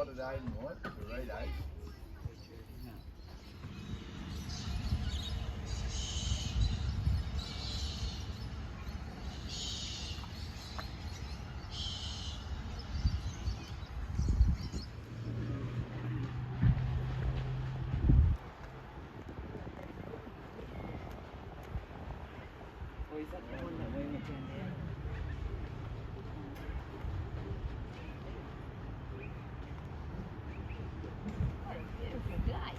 Is that the one that we went down there? What a beautiful day.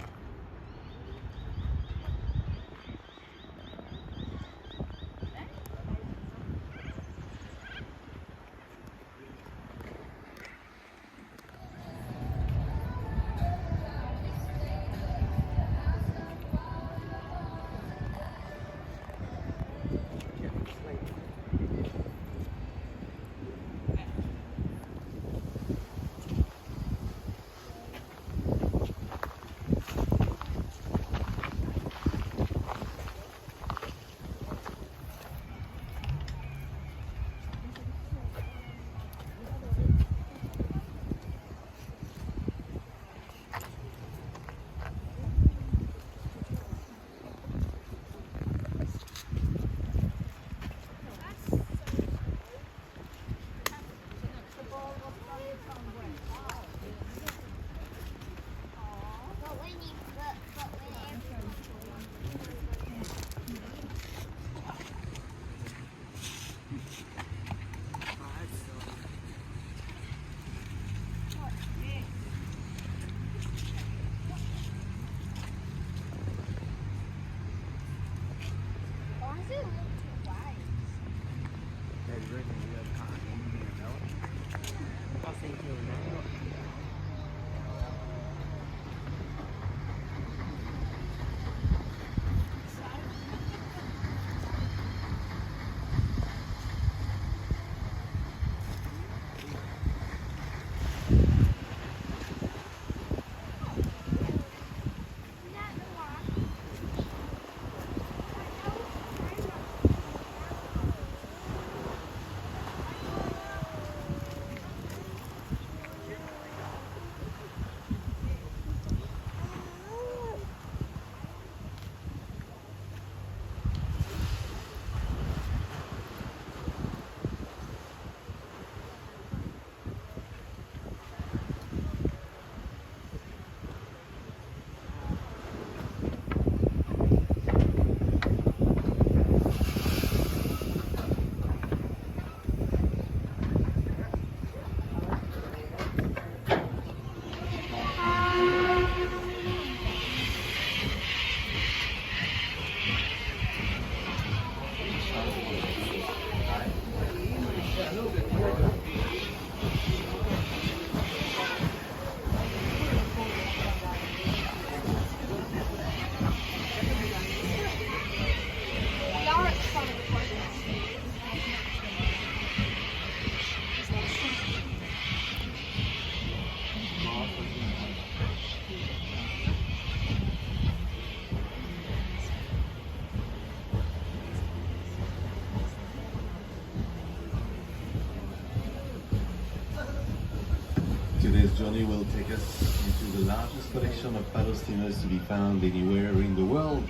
Today's journey will take us into the largest collection of paddle steamers to be found anywhere in the world,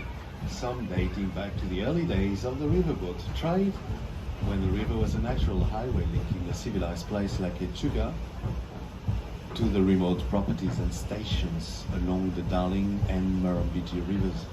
some dating back to the early days of the riverboat trade, when the river was a natural highway linking a civilized place like Echuca to the remote properties and stations along the Darling and Murrumbidgee rivers.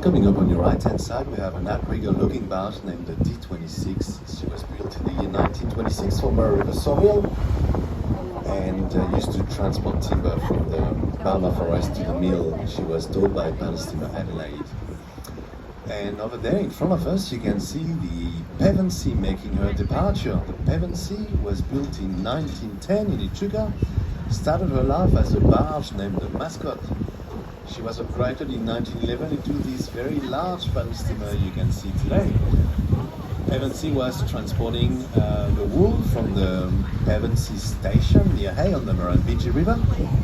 Coming up on your right hand side, we have an outrigger looking barge named the D26. She was built in the year 1926 for Murray River Sawmill, and used to transport timber from the Palma forest to the mill. She was towed by paddle steamer Adelaide. And over there in front of us you can see the Pevensey making her departure. The Pevensey was built in 1910 in Echuca, started her life as a barge named the Mascot. She was upgraded in 1911 into this very large paddle steamer you can see today. Pevensey was transporting the wool from the Pevensey station near Hay on the Murrumbidgee River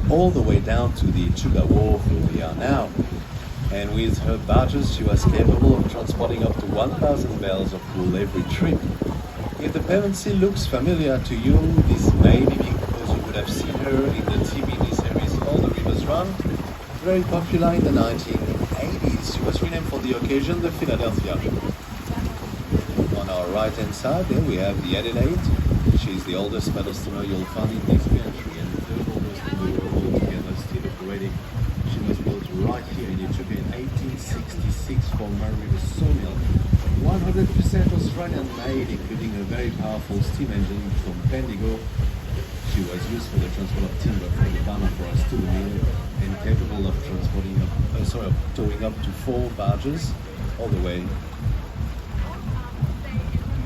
all the way down to the Echuca wharf where we are now. And with her barges she was capable of transporting up to 1,000 bales of wool every trip. If the Pevensey looks familiar to you, this may be because you would have seen her in the TV series All the Rivers Run. Very popular in the 1980s. She was renamed for the occasion the Philadelphia. On our right hand side there we have the Adelaide. She is the oldest paddle steamer you'll find in this country and the third oldest in the world altogether still operating. She was built right here in Echuca in 1866 for Murray River Sawmill. 100% Australian made, including a very powerful steam engine from Bendigo. She was used for the transport of timber from the Palma forest to the mill and capable of towing up to 4 barges all the way.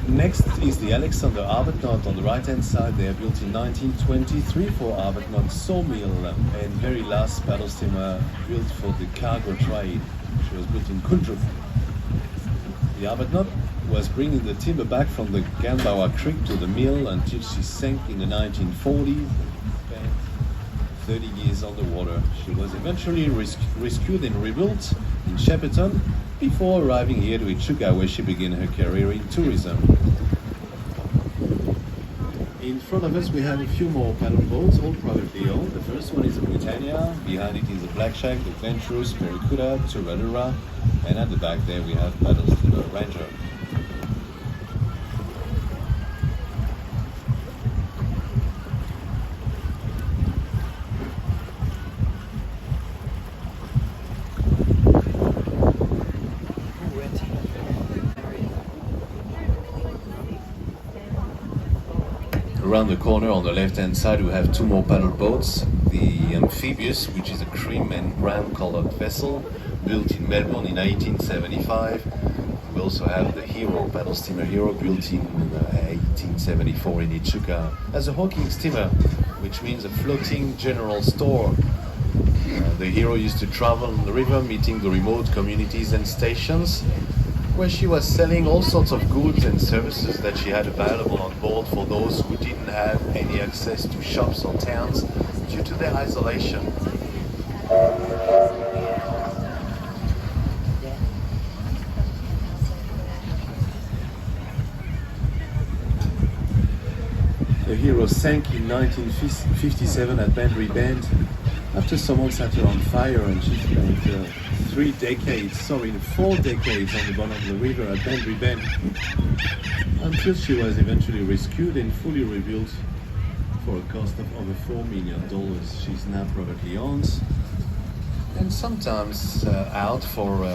Next is the Alexander Arbuthnot on the right hand side. They are built in 1923 for Arbuthnot Sawmill and very last paddle steamer built for the cargo trade. She was built in Kundrup. The Arbuthnot was bringing the timber back from the Gamboa Creek to the mill until she sank in the 1940s. Spent 30 years on the water. She was eventually rescued and rebuilt in Shepparton before arriving here to Echuca, where she began her career in tourism. In front of us we have a few more paddle boats, all privately owned. The first one is the Britannia, behind it is the Blackshack, the Venturous, Barracuda, Turradura, and at the back there we have paddle steamer Ranger. Around the corner on the left hand side we have 2 more paddle boats. The Amphibious, which is a cream and brown colored vessel built in Melbourne in 1875. We also have the Hero, paddle steamer Hero, built in 1874 in Echuca as a hawking steamer, which means a floating general store. The Hero used to travel on the river, meeting the remote communities and stations, where she was selling all sorts of goods and services that she had available on board for those who didn't have any access to shops or towns due to their isolation. The Hero sank in 1957 at Banbury Bend after someone set her on fire, and she spent 4 decades on the bottom of the river at Banbury Bend until she was eventually rescued and fully rebuilt for a cost of over $4 million. She's now privately owned and sometimes out for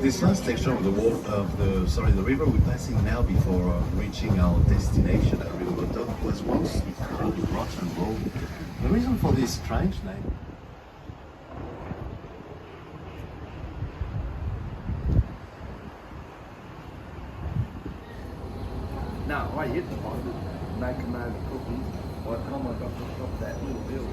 this last section of the river we're passing now before reaching our destination at River Bottom was once called Rotten Road. The reason for this strange name. Now, I hit the button, maximize the cooking, or come on top of that little bill.